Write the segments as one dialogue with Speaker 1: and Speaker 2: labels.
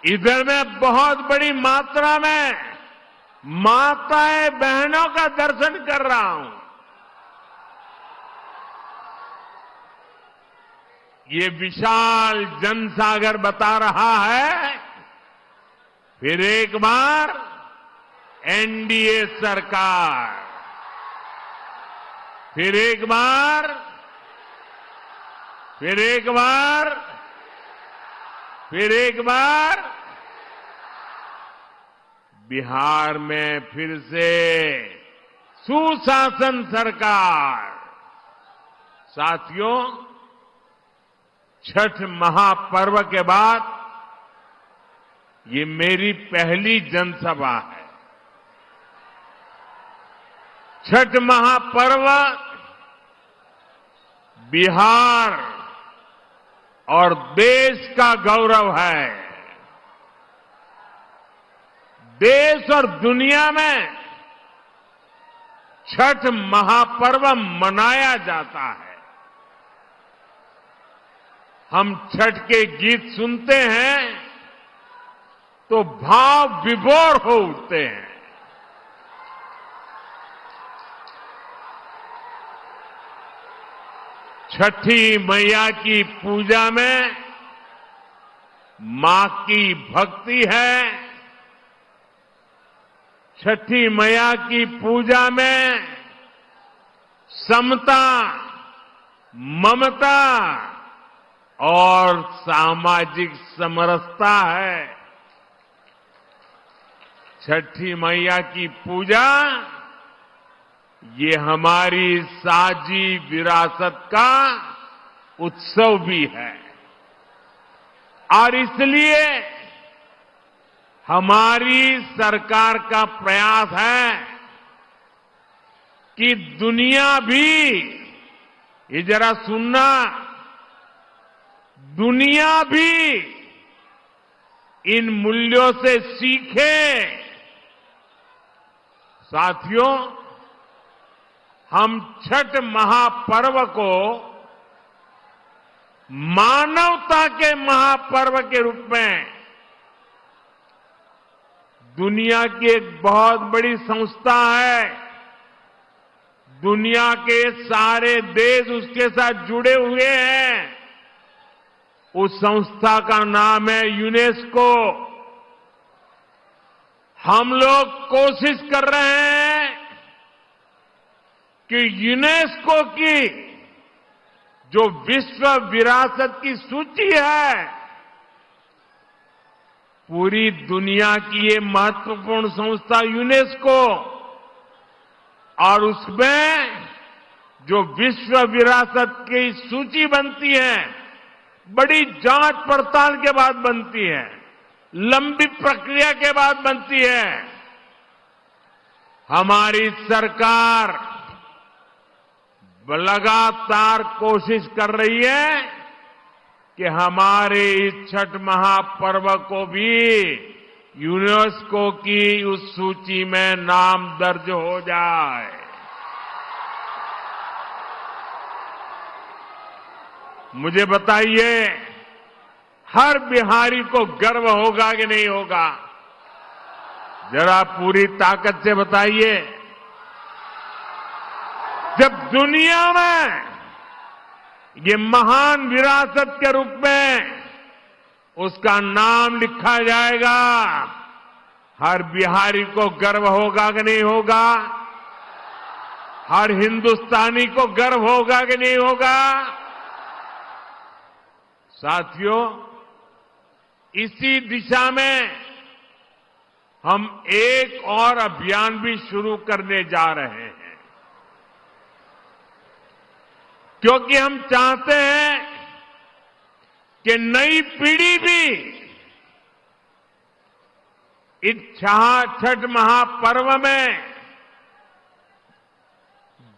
Speaker 1: इधर मैं बहुत बड़ी मात्रा में माताएं बहनों का दर्शन कर रहा हूं। ये विशाल जनसागर बता रहा है फिर एक बार एनडीए सरकार, फिर एक बार, फिर एक बार, फिर एक बार बिहार में फिर से सुशासन सरकार। साथियों, छठ महापर्व के बाद ये मेरी पहली जनसभा है। छठ महापर्व बिहार और देश का गौरव है। देश और दुनिया में छठ महापर्व मनाया जाता है। हम छठ के गीत सुनते हैं तो भाव विभोर हो उठते हैं। छठी मैया की पूजा में मां की भक्ति है। छठी मैया की पूजा में समता, ममता और सामाजिक समरसता है। छठी मैया की पूजा ये हमारी साझी विरासत का उत्सव भी है और इसलिए हमारी सरकार का प्रयास है कि दुनिया भी, ये जरा सुनना, दुनिया भी इन मूल्यों से सीखे। साथियों, हम छठ महापर्व को मानवता के महापर्व के रूप में दुनिया की एक बहुत बड़ी संस्था है। दुनिया के सारे देश उसके साथ जुड़े हुए हैं। उस संस्था का नाम है यूनेस्को। हम लोग कोशिश कर रहे हैं कि यूनेस्को की जो विश्व विरासत की सूची है, पूरी दुनिया की ये महत्वपूर्ण संस्था यूनेस्को, और उसमें जो विश्व विरासत की सूची बनती है, बड़ी जांच पड़ताल के बाद बनती है, लंबी प्रक्रिया के बाद बनती है। हमारी सरकार लगातार कोशिश कर रही है कि हमारे इस छठ महापर्व को भी यूनेस्को की उस सूची में नाम दर्ज हो जाए। मुझे बताइए, हर बिहारी को गर्व होगा कि नहीं होगा? जरा पूरी ताकत से बताइए। जब दुनिया में ये महान विरासत के रूप में उसका नाम लिखा जाएगा, हर बिहारी को गर्व होगा कि नहीं होगा? हर हिंदुस्तानी को गर्व होगा कि नहीं होगा? साथियों, इसी दिशा में हम एक और अभियान भी शुरू करने जा रहे हैं, क्योंकि हम चाहते हैं कि नई पीढ़ी भी इस छठ महापर्व में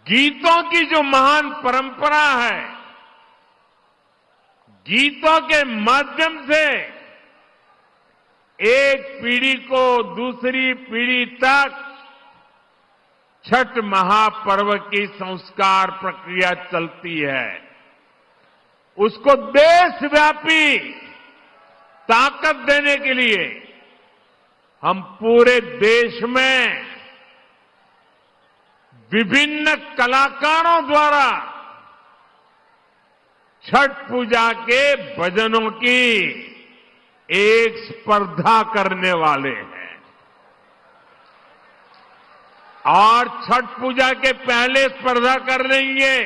Speaker 1: गीतों की जो महान परंपरा है, गीतों के माध्यम से एक पीढ़ी को दूसरी पीढ़ी तक छठ महापर्व की संस्कार प्रक्रिया चलती है। उसको देशव्यापी ताकत देने के लिए हम पूरे देश में विभिन्न कलाकारों द्वारा छठ पूजा के भजनों की एक स्पर्धा करने वाले हैं। और छठ पूजा के पहले स्पर्धा कर लेंगे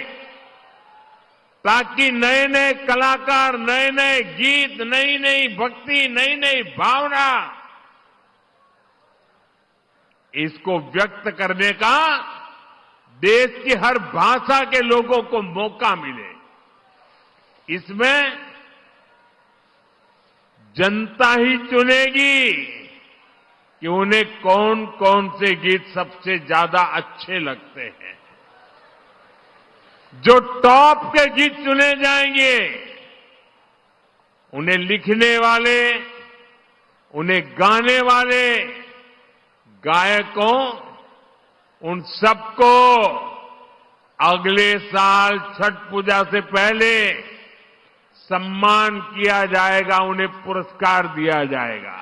Speaker 1: ताकि नए नए कलाकार, नए नए गीत, नई नई भक्ति, नई नई भावना, इसको व्यक्त करने का देश की हर भाषा के लोगों को मौका मिले। इसमें जनता ही चुनेगी कि उन्हें कौन कौन से गीत सबसे ज्यादा अच्छे लगते हैं। जो टॉप के गीत चुने जाएंगे, उन्हें लिखने वाले, उन्हें गाने वाले गायकों, उन सबको अगले साल छठ पूजा से पहले सम्मान किया जाएगा, उन्हें पुरस्कार दिया जाएगा।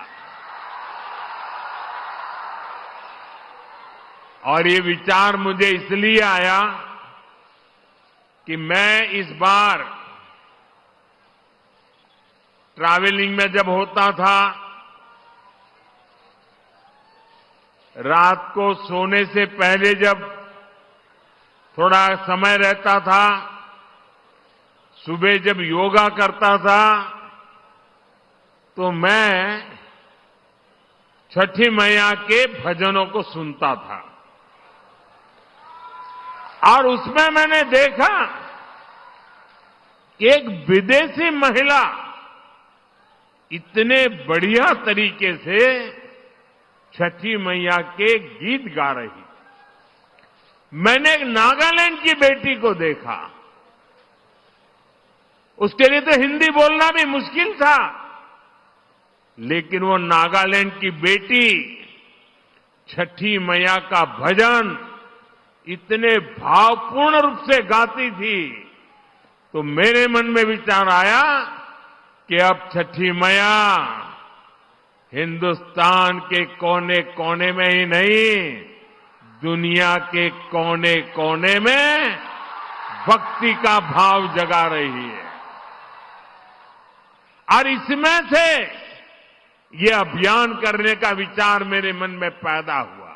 Speaker 1: और ये विचार मुझे इसलिए आया कि मैं इस बार ट्रैवलिंग में जब होता था, रात को सोने से पहले जब थोड़ा समय रहता था, सुबह जब योगा करता था, तो मैं छठी मैया के भजनों को सुनता था। और उसमें मैंने देखा कि एक विदेशी महिला इतने बढ़िया तरीके से छठी मैया के गीत गा रही थी। मैंने एक नागालैंड की बेटी को देखा, उसके लिए तो हिंदी बोलना भी मुश्किल था, लेकिन वो नागालैंड की बेटी छठी मैया का भजन इतने भावपूर्ण रूप से गाती थी, तो मेरे मन में विचार आया कि अब छठी मैया हिंदुस्तान के कोने कोने में ही नहीं, दुनिया के कोने कोने में भक्ति का भाव जगा रही है। और इसमें से ये अभियान करने का विचार मेरे मन में पैदा हुआ।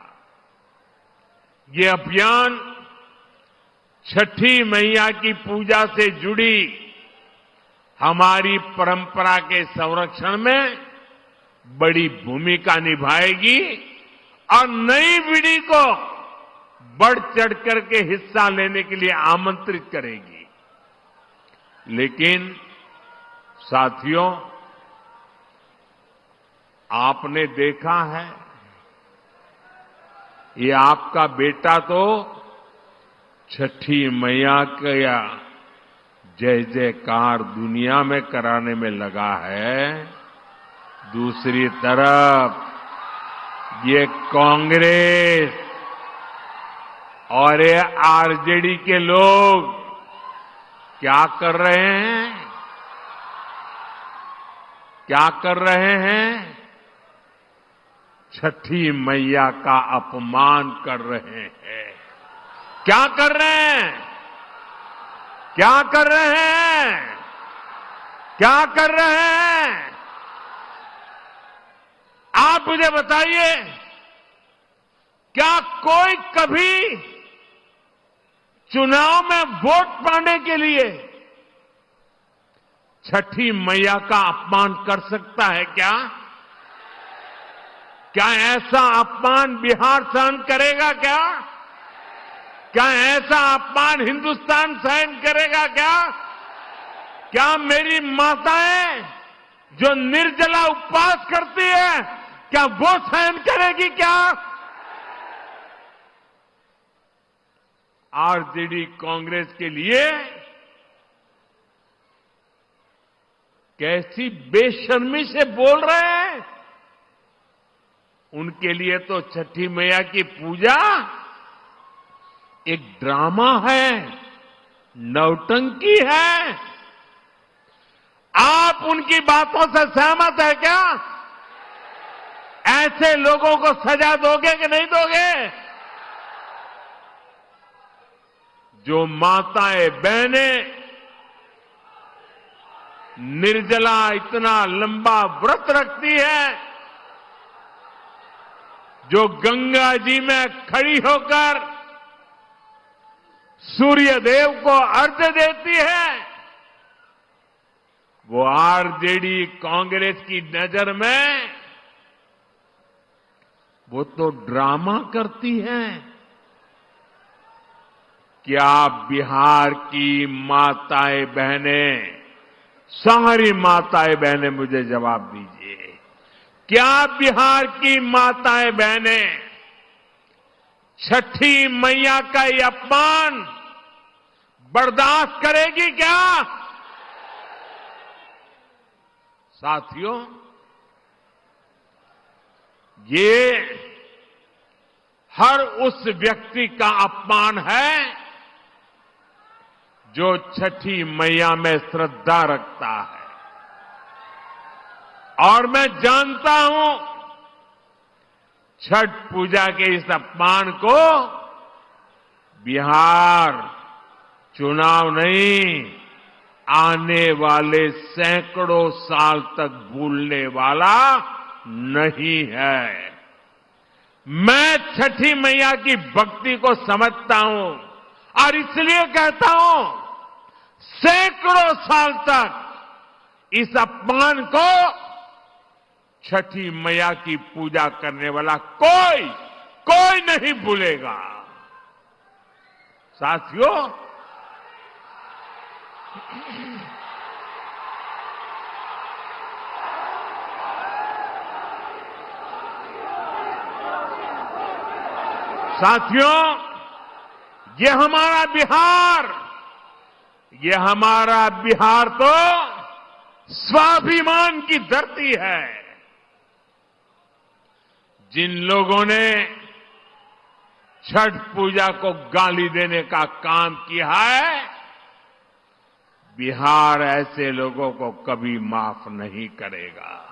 Speaker 1: ये अभियान छठी मैया की पूजा से जुड़ी हमारी परंपरा के संरक्षण में बड़ी भूमिका निभाएगी और नई पीढ़ी को बढ़ चढ़ करके हिस्सा लेने के लिए आमंत्रित करेगी। लेकिन साथियों, आपने देखा है, ये आपका बेटा तो छठी मैया का जय जयकार दुनिया में कराने में लगा है। दूसरी तरफ ये कांग्रेस और ये आरजेडी के लोग क्या कर रहे हैं? क्या कर रहे हैं? छठी मैया का अपमान कर रहे हैं। क्या कर रहे हैं? क्या कर रहे हैं? क्या कर रहे हैं? आप मुझे बताइए, क्या कोई कभी चुनाव में वोट पाने के लिए छठी मैया का अपमान कर सकता है क्या? क्या ऐसा अपमान बिहार सहन करेगा क्या? क्या ऐसा अपमान हिंदुस्तान सहन करेगा क्या? क्या मेरी माताएं जो निर्जला उपवास करती है, क्या वो सहन करेगी क्या? आरजेडी कांग्रेस के लिए कैसी बेशर्मी से बोल रहे हैं। उनके लिए तो छठी मैया की पूजा एक ड्रामा है, नौटंकी है। आप उनकी बातों से सहमत है क्या? ऐसे लोगों को सजा दोगे कि नहीं दोगे? जो माताएं बहनें निर्जला इतना लंबा व्रत रखती है, जो गंगा जी में खड़ी होकर सूर्य देव को अर्घ्य देती है, वो आरजेडी कांग्रेस की नजर में वो तो ड्रामा करती है। क्या बिहार की माताएं बहनें, सारी माताएं बहनें मुझे जवाब दीजिए, क्या बिहार की माताएं बहनें छठी मैया का ये अपमान बर्दाश्त करेगी क्या? साथियों, ये हर उस व्यक्ति का अपमान है जो छठी मैया में श्रद्धा रखता है। और मैं जानता हूं छठ पूजा के इस अपमान को बिहार चुनाव नहीं, आने वाले सैकड़ों साल तक भूलने वाला नहीं है। मैं छठी मैया की भक्ति को समझता हूं और इसलिए कहता हूं, सैकड़ों साल तक इस अपमान को छठी मैया की पूजा करने वाला कोई नहीं भूलेगा। साथियों, ये हमारा बिहार तो स्वाभिमान की धरती है। जिन लोगों ने छठ पूजा को गाली देने का काम किया है, बिहार ऐसे लोगों को कभी माफ नहीं करेगा।